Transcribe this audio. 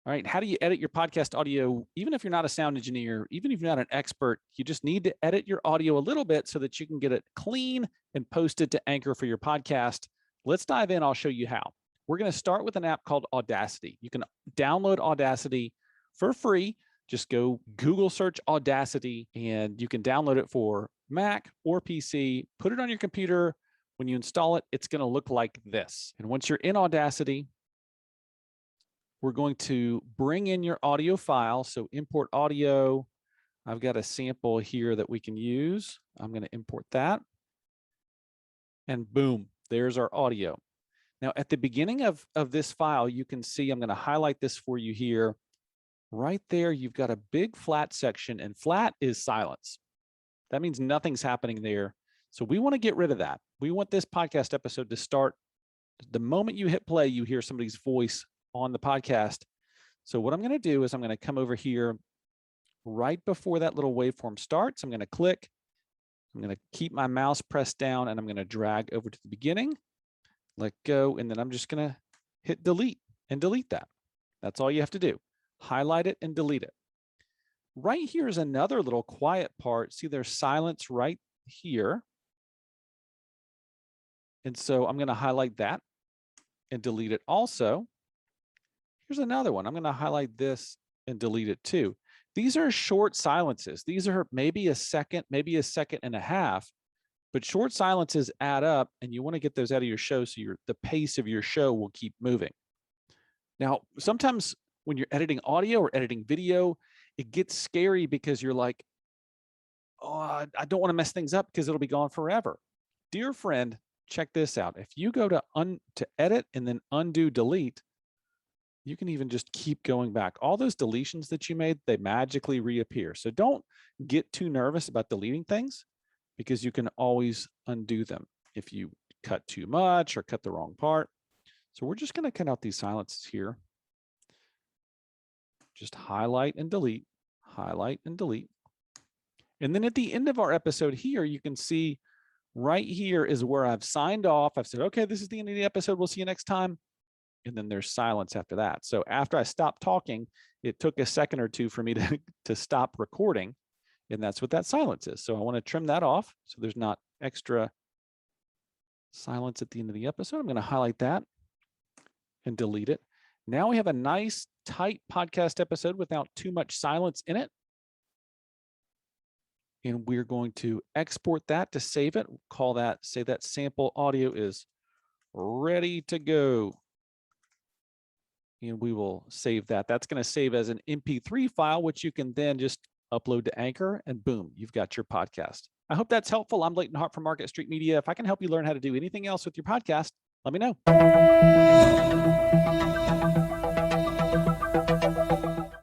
All right. How do you edit your podcast audio? Even if you're not a sound engineer, even if you're not an expert, you just need to edit your audio a little bit so that you can get it clean and post it to Anchor for your podcast. Let's dive in. I'll show you how. We're going to start with an app called Audacity. You can download Audacity for free. Just go Google search Audacity and you can download it for Mac or PC. Put it on your computer. When you install it, it's going to look like this. And once you're in Audacity, we're going to bring in your audio file. So import audio. I've got a sample here that we can use. I'm going to import that. And boom, there's our audio. Now at the beginning of this file, you can see, I'm going to highlight this for you here. Right there, you've got a big flat section, and flat is silence. That means nothing's happening there. So we want to get rid of that. We want this podcast episode to start the moment you hit play, you hear somebody's voice on the podcast. So what I'm going to do is I'm going to come over here right before that little waveform starts. I'm going to click. I'm going to keep my mouse pressed down and I'm going to drag over to the beginning, let go, and then I'm just going to hit delete and delete that. That's all you have to do. Highlight it and delete it. Right here is another little quiet part. See, there's silence right here. And so I'm going to highlight that and delete it also. Here's another one. I'm going to highlight this and delete it too. These are short silences. These are maybe a second and a half, but short silences add up and you want to get those out of your show so the pace of your show will keep moving. Now, sometimes when you're editing audio or editing video, it gets scary because you're like, oh, I don't want to mess things up because it'll be gone forever. Dear friend, check this out. If you go to edit and then undo delete, you can even just keep going back. All those deletions that you made, they magically reappear. So don't get too nervous about deleting things because you can always undo them if you cut too much or cut the wrong part. So we're just going to cut out these silences here. Just highlight and delete, highlight and delete. And then at the end of our episode here, you can see right here is where I've signed off. I've said, okay, this is the end of the episode. We'll see you next time. And then there's silence after that. So after I stopped talking, it took a second or two for me to stop recording. And that's what that silence is. So I want to trim that off so there's not extra silence at the end of the episode. I'm going to highlight that and delete it. Now we have a nice tight podcast episode without too much silence in it. And we're going to export that to save it. Call that, say that sample audio is ready to go. And we will save that. That's going to save as an MP3 file, which you can then just upload to Anchor, and boom, you've got your podcast. I hope that's helpful. I'm Leighton Hart from Market Street Media. If I can help you learn how to do anything else with your podcast, let me know.